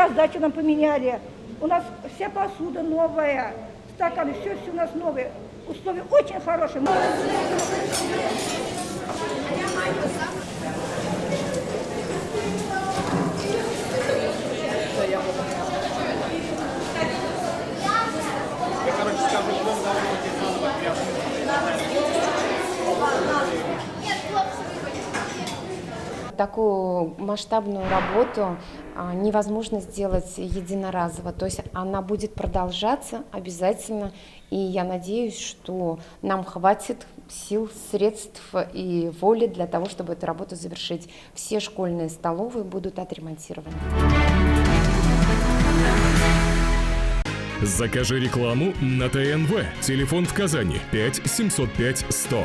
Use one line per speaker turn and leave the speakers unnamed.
раздачу нам поменяли. У нас вся посуда новая, стаканы, все у нас новые. Условия очень хорошие.
Такую масштабную работу невозможно сделать единоразово, то есть она будет продолжаться обязательно, и я надеюсь, что нам хватит сил, средств и воли для того, чтобы эту работу завершить. Все школьные столовые будут отремонтированы.
Закажи рекламу на ТНВ. Телефон в Казани 5 705 100.